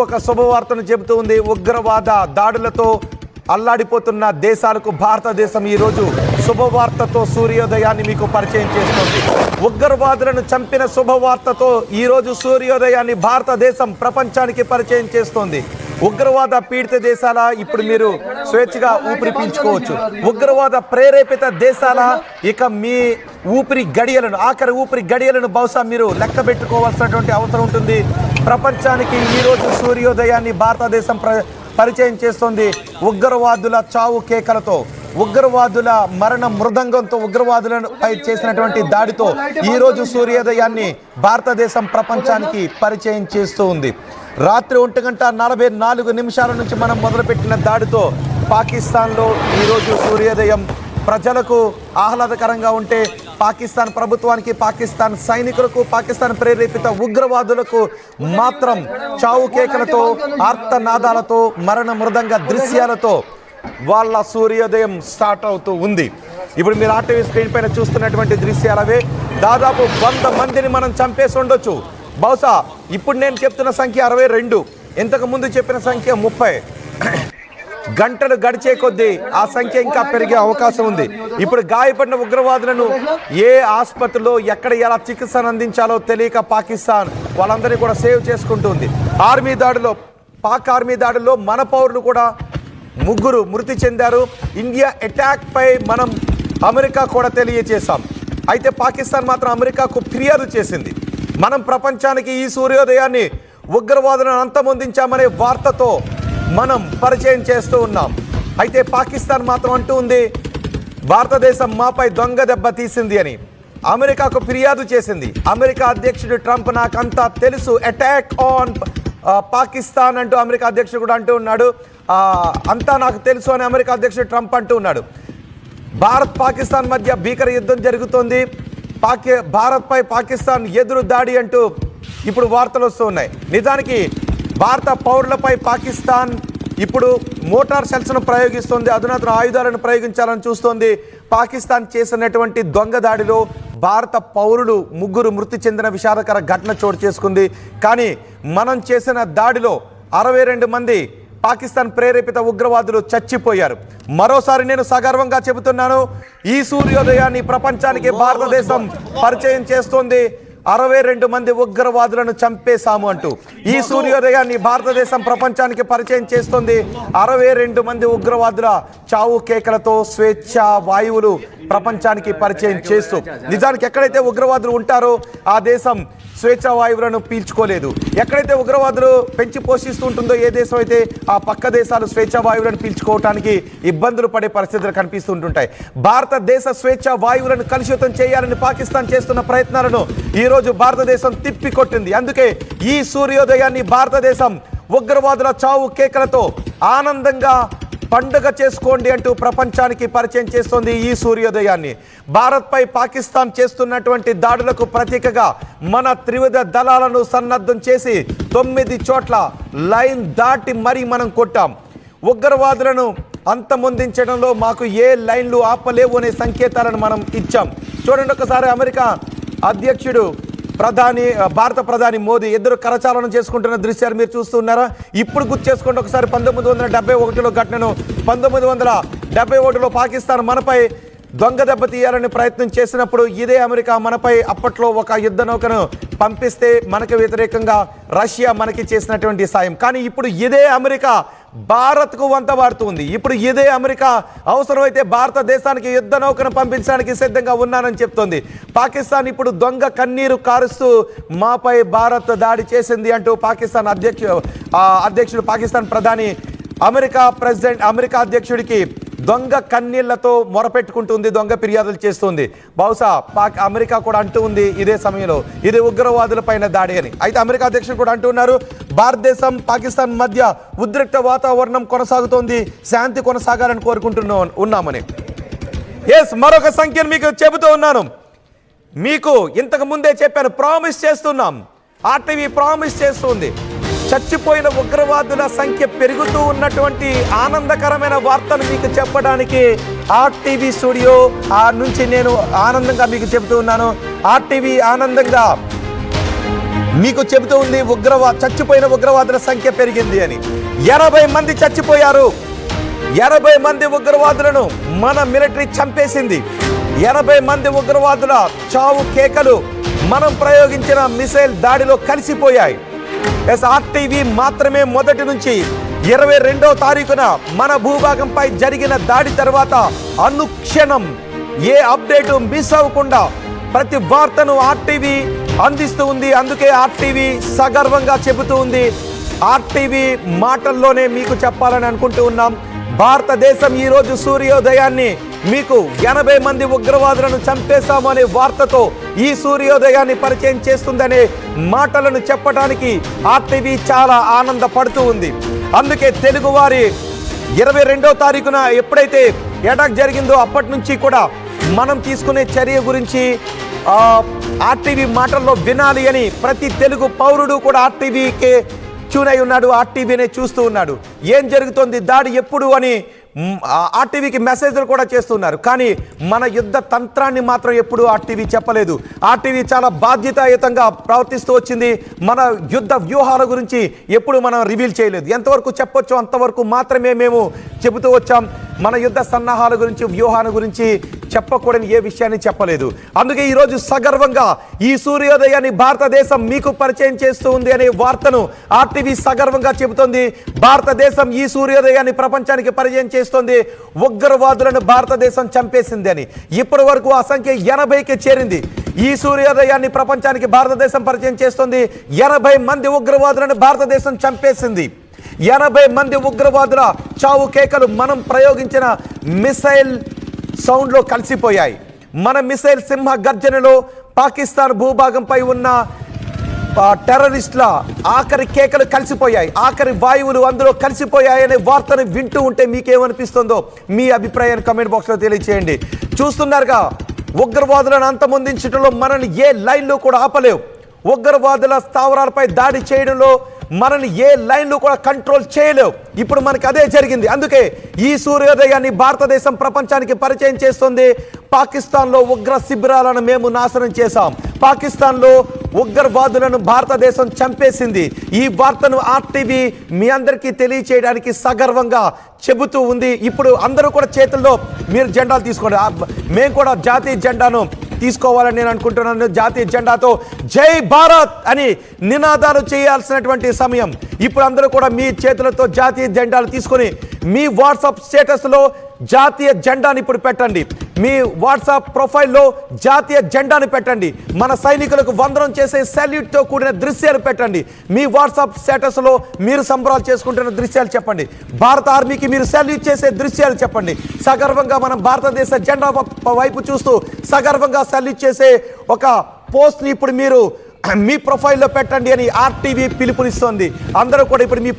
ఒక శుభవార్తను చెబుతూ ఉంది. ఉగ్రవాద దాడులతో అల్లాడిపోతున్న దేశాలకు భారతదేశం ఈరోజు శుభవార్తతో సూర్యోదయాన్ని మీకు పరిచయం చేస్తుంది. ఉగ్రవాదులను చంపిన శుభవార్తతో ఈరోజు సూర్యోదయాన్ని భారతదేశం ప్రపంచానికి పరిచయం చేస్తోంది. ఉగ్రవాద పీడిత దేశాల ఇప్పుడు మీరు స్వేచ్ఛగా ఊపిరి పీల్చుకోవచ్చు. ఉగ్రవాద ప్రేరేపిత దేశాల ఇక మీ ఊపిరి గడియలను ఆఖరి ఊపిరి గడియలను బహుశా మీరు లెక్క పెట్టుకోవాల్సినటువంటి అవసరం ఉంటుంది. ప్రపంచానికి ఈరోజు సూర్యోదయాన్ని భారతదేశం పరిచయం చేస్తోంది. ఉగ్రవాదుల చావు కేకలతో, ఉగ్రవాదుల మరణ మృదంగంతో, ఉగ్రవాదులపై చేసినటువంటి దాడితో ఈరోజు సూర్యోదయాన్ని భారతదేశం ప్రపంచానికి పరిచయం చేస్తూ ఉంది. రాత్రి 1:44 నుంచి మనం మొదలుపెట్టిన దాడితో పాకిస్తాన్లో ఈరోజు సూర్యోదయం ప్రజలకు ఆహ్లాదకరంగా ఉంటే, పాకిస్తాన్ ప్రభుత్వానికి, పాకిస్తాన్ సైనికులకు, పాకిస్తాన్ ప్రేరేపిత ఉగ్రవాదులకు మాత్రం చావు కేకలతో, ఆర్తనాదాలతో, మరణ మృదంగ దృశ్యాలతో వాళ్ళ సూర్యోదయం స్టార్ట్ అవుతూ ఉంది. ఇప్పుడు మీరు ఆర్టీవీ స్క్రీన్ పైన చూస్తున్నటువంటి దృశ్యాలవే. దాదాపు 100 మందిని మనం చంపేసి ఉండొచ్చు. బహుశా ఇప్పుడు నేను చెప్తున్న సంఖ్య 62, ఇంతకు ముందు చెప్పిన సంఖ్య 30. గంటలు గడిచే కొద్దీ ఆ సంఖ్య ఇంకా పెరిగే అవకాశం ఉంది. ఇప్పుడు గాయపడిన ఉగ్రవాదులను ఏ ఆసుపత్రిలో ఎక్కడ ఎలా చికిత్సను అందించాలో తెలియక పాకిస్తాన్ వాళ్ళందరినీ కూడా సేవ్ చేసుకుంటుంది. పాక్ ఆర్మీ దాడిలో మన పౌరులు కూడా 3 మృతి చెందారు. ఇండియా అటాక్ పై మనం అమెరికా కూడా తెలియజేశాం. అయితే పాకిస్తాన్ మాత్రం అమెరికాకు ఫిర్యాదు చేసింది. మనం ప్రపంచానికి ఈ సూర్యోదయాన్ని ఉగ్రవాదులను అంతమొందించామనే వార్తతో మనం పరిచయం చేస్తూ ఉన్నాం. అయితే పాకిస్తాన్ మాత్రం అంటూ ఉంది, భారతదేశం మాపై దొంగ దెబ్బ తీసింది అని. అమెరికాకు ఫిర్యాదు చేసింది. అమెరికా అధ్యక్షుడు ట్రంప్ నాకంతా తెలుసు, అటాక్ ఆన్ పాకిస్తాన్ అంటూ అమెరికా అధ్యక్షుడు కూడా అంటూ ఉన్నాడు. అంతా నాకు తెలుసు అని అమెరికా అధ్యక్షుడు ట్రంప్ అంటూ ఉన్నాడు. భారత్ పాకిస్తాన్ మధ్య భీకర యుద్ధం జరుగుతోంది. భారత్పై పాకిస్తాన్ ఎదురు దాడి అంటూ ఇప్పుడు వార్తలు వస్తూ ఉన్నాయి. నిజానికి భారత పౌరులపై పాకిస్తాన్ ఇప్పుడు మోటార్ షెల్స్ను ప్రయోగిస్తోంది, అధునాతన ఆయుధాలను ప్రయోగించాలని చూస్తోంది. పాకిస్తాన్ చేసినటువంటి దొంగ దాడిలో భారత పౌరులు 3 మృతి చెందిన విషాదకర ఘటన చోటు చేసుకుంది. కానీ మనం చేసిన దాడిలో 62 మంది పాకిస్తాన్ ప్రేరేపిత ఉగ్రవాదులు చచ్చిపోయారు. మరోసారి నేను సగర్వంగా చెబుతున్నాను, ఈ సూర్యోదయాన్ని ప్రపంచానికి భారతదేశం పరిచయం చేస్తోంది. 62 మంది ఉగ్రవాదులను చంపేశాము అంటూ ఈ సూర్యోదయాన్ని భారతదేశం ప్రపంచానికి పరిచయం చేస్తోంది. 62 మంది ఉగ్రవాదుల చావు కేకలతో స్వేచ్ఛ వాయువులు ప్రపంచానికి పరిచయం చేస్తూ, నిజానికి ఎక్కడైతే ఉగ్రవాదులు ఉంటారో ఆ దేశం స్వేచ్ఛ వాయువులను పీల్చుకోలేదు. ఎక్కడైతే ఉగ్రవాదులు పెంచి పోషిస్తూ ఉంటుందో ఏ దేశం అయితే ఆ పక్క దేశాలు స్వేచ్ఛ వాయువులను పీల్చుకోవడానికి ఇబ్బందులు పడే పరిస్థితులు కనిపిస్తుంటుంటాయి. భారతదేశ స్వేచ్ఛ వాయువులను కలుషితం చేయాలని పాకిస్తాన్ చేస్తున్న ప్రయత్నాలను ఈరోజు భారతదేశం తిప్పికొట్టింది. అందుకే ఈ సూర్యోదయాన్ని భారతదేశం ఉగ్రవాదుల చావు కేకలతో ఆనందంగా పండుగ చేసుకోండి అంటూ ప్రపంచానికి పరిచయం చేస్తోంది. ఈ సూర్యోదయాన్ని భారత్పై పాకిస్తాన్ చేస్తున్నటువంటి దాడులకు ప్రతీకగా మన త్రివిధ దళాలను సన్నద్ధం చేసి 9 చోట్ల లైన్ దాటి మరీ మనం కొట్టాం. ఉగ్రవాదులను అంతమొందించడంలో మాకు ఏ లైన్లు ఆపలేవు అనే సంకేతాలను మనం ఇచ్చాం. చూడండి ఒకసారి, అమెరికా అధ్యక్షుడు భారత ప్రధాని మోదీ ఇద్దరు కరచాలనం చేసుకుంటున్న దృశ్యాలు మీరు చూస్తున్నారా? ఇప్పుడు గుర్తు చేసుకోండి ఒకసారి 1971లో ఘటనను. 1971లో పాకిస్తాన్ మనపై దొంగ దెబ్బ తీయాలని ప్రయత్నం చేసినప్పుడు ఇదే అమెరికా మనపై అప్పట్లో ఒక యుద్ధ నౌకను పంపిస్తే మనకు వ్యతిరేకంగా రష్యా మనకి చేసినటువంటి సాయం. కానీ ఇప్పుడు ఇదే అమెరికా భారత్కు వంత వాడుతుంది. ఇప్పుడు ఇదే అమెరికా అవసరమైతే భారతదేశానికి యుద్ధ నౌకను పంపించడానికి సిద్ధంగా ఉన్నానని చెప్తోంది. పాకిస్తాన్ ఇప్పుడు దొంగ కన్నీరు కారుస్తూ మాపై భారత్ దాడి చేసింది అంటూ పాకిస్తాన్ అధ్యక్షుడు పాకిస్తాన్ ప్రధాని అమెరికా అధ్యక్షుడికి దొంగ కన్నీళ్లతో మొరపెట్టుకుంటుంది, దొంగ ఫిర్యాదులు చేస్తుంది. బహుశా అమెరికా కూడా అంటూ ఉంది ఇదే సమయంలో ఇది ఉగ్రవాదులపైన దాడి అని. అయితే అమెరికా అధ్యక్షుడు కూడా అంటున్నారు, భారతదేశం పాకిస్తాన్ మధ్య ఉద్రిక్త వాతావరణం కొనసాగుతోంది, శాంతి కొనసాగాలని ఉన్నామని. మరొక సంఖ్యను మీకు చెబుతూ ఉన్నాను. మీకు ఇంతకు ముందే చెప్పాను, ప్రామిస్ చేస్తున్నాం. ఆర్టీవీ ప్రామిస్ చేస్తుంది. చచ్చిపోయిన ఉగ్రవాదుల సంఖ్య పెరుగుతూ ఉన్నటువంటి ఆనందకరమైన వార్తను మీకు చెప్పడానికి ఆర్టీవీ స్టూడియో నుంచి నేను ఆనందంగా మీకు చెబుతూ ఉన్నాను. ఆర్టీవీ ఆనందంగా మీకు చెబుతూ ఉంది చచ్చిపోయిన ఉగ్రవాదుల సంఖ్య పెరిగింది అని. 80 మంది చచ్చిపోయారు. 80 మంది ఉగ్రవాదులను మన మిలిటరీ చంపేసింది. 80 మంది ఉగ్రవాదుల చావు కేకలు మనం ప్రయోగించిన మిసైల్ దాడిలో కలిసిపోయాయి. ఆర్టీవీ మాత్రమే మొదటి నుంచి 22వ తారీఖున మన భూభాగంపై జరిగిన దాడి తర్వాత అనుక్షణం ఏ అప్డేటు మిస్ అవ్వకుండా ప్రతి వార్తను ఆర్టీవీ అందిస్తూ ఉంది. అందుకే ఆర్టీవీ సగర్వంగా చెబుతూ ఉంది. ఆర్టీవీ మాటల్లోనే మీకు చెప్పాలని అనుకుంటూ ఉన్నాం. భారతదేశం ఈరోజు సూర్యోదయాన్ని మీకు 80 మంది ఉగ్రవాదులను చంపేశామనే వార్తతో ఈ సూర్యోదయాన్ని పరిచయం చేస్తుందనే మాటలను చెప్పడానికి ఆర్టీవీ చాలా ఆనందపడుతూ ఉంది. అందుకే తెలుగువారి 22వ తారీఖున ఎప్పుడైతే అటాక్ జరిగిందో అప్పటి నుంచి కూడా మనం తీసుకునే చర్య గురించి ఆర్టీవీ మాటల్లో వినాలి అని ప్రతి తెలుగు పౌరుడు కూడా ఆర్టీవీకే ట్యూన్ అయి ఉన్నాడు. ఆర్టీవీనే చూస్తూ ఉన్నాడు. ఏం జరుగుతోంది, దాడి ఎప్పుడు అని ఆర్టీవీకి మెసేజ్లు కూడా చేస్తున్నారు. కానీ మన యుద్ధ తంత్రాన్ని మాత్రం ఎప్పుడు ఆర్టీవీ చెప్పలేదు. ఆర్టీవీ చాలా బాధ్యతాయుతంగా ప్రవర్తిస్తూ వచ్చింది. మన యుద్ధ వ్యూహాల గురించి ఎప్పుడు మనం రివీల్ చేయలేదు. ఎంతవరకు చెప్పొచ్చో అంతవరకు మాత్రమే మేము చెబుతూ వచ్చాం. మన యుద్ధ సన్నాహాల గురించి, వ్యూహాల గురించి చెప్పకూడని ఏ విషయాన్ని చెప్పలేదు. అందుకే ఈరోజు సగర్వంగా ఈ సూర్యోదయాన్ని భారతదేశం మీకు పరిచయం చేస్తూ ఉంది అనే వార్తను ఆర్టీవీ సగర్వంగా చెబుతోంది. భారతదేశం ఈ సూర్యోదయాన్ని ప్రపంచానికి పరిచయం చేస్తోంది. ఉగ్రవాదులను భారతదేశం చంపేసింది అని. ఇప్పటి వరకు ఆ సంఖ్య 80కి చేరింది. ఈ సూర్యోదయాన్ని ప్రపంచానికి భారతదేశం పరిచయం చేస్తోంది. 80 మంది ఉగ్రవాదులను భారతదేశం చంపేసింది. 80 మంది ఉగ్రవాదుల చావు కేకలు మనం ప్రయోగించిన మిసైల్ సౌండ్లో కలిసిపోయాయి. మన మిసైల్ సింహ గర్జనలో పాకిస్తాన్ భూభాగంపై ఉన్న టెర్రరిస్టుల ఆఖరి కేకలు కలిసిపోయాయి. ఆఖరి వాయువులు అందులో కలిసిపోయాయనే వార్తను వింటూ ఉంటే మీకేమనిపిస్తుందో మీ అభిప్రాయాన్ని కామెంట్ బాక్స్లో తెలియచేయండి. చూస్తున్నారుగా, ఉగ్రవాదులను అంతమొందించడంలో మనల్ని ఏ లైన్లో కూడా ఆపలేవు. ఉగ్రవాదుల స్థావరాలపై దాడి చేయడంలో మనల్ని ఏ లైన్లో కూడా కంట్రోల్ చేయలేవు. ఇప్పుడు మనకి అదే జరిగింది. అందుకే ఈ సూర్యోదయాన్ని భారతదేశం ప్రపంచానికి పరిచయం చేస్తుంది. పాకిస్తాన్లో ఉగ్ర శిబిరాలను మేము నాశనం చేశాం. పాకిస్తాన్లో ఉగ్రవాదులను భారతదేశం చంపేసింది. ఈ వార్తను ఆర్టీవీ మీ అందరికీ తెలియచేయడానికి సగర్వంగా చెబుతూ ఉంది. ఇప్పుడు అందరూ కూడా చేతుల్లో మీరు జెండాలు తీసుకోండి. మేము కూడా జాతీయ జెండాను తీసుకోవాలని నేను అనుకుంటున్నాను. జాతీయ జెండాతో జై భారత్ అని నినాదాలు చేయాల్సినటువంటి సమయం. ఇప్పుడు అందరూ కూడా మీ చేతులతో జాతీయ జెండాలు తీసుకొని మీ వాట్సాప్ స్టేటస్లో జాతీయ జెండాని ఇప్పుడు పెట్టండి. మీ వాట్సాప్ ప్రొఫైల్లో జాతీయ జెండాని పెట్టండి. మన సైనికులకు వందనం చేసే సాల్యూట్తో కూడిన దృశ్యాలు పెట్టండి. మీ వాట్సాప్ స్టేటస్లో మీరు సంబరాలు చేసుకుంటున్న దృశ్యాలు చెప్పండి. భారత ఆర్మీకి మీరు సాల్యూట్ చేసే దృశ్యాలు చెప్పండి. సగర్వంగా మనం భారతదేశ జెండా వైపు చూస్తూ సగర్వంగా సాల్యూట్ చేసే ఒక పోస్ట్ని ఇప్పుడు మీరు మీ ప్రొఫైల్లో పెట్టండి అని ఆర్టీవీ పిలుపునిస్తోంది. అందరూ కూడా ఇప్పుడు మీ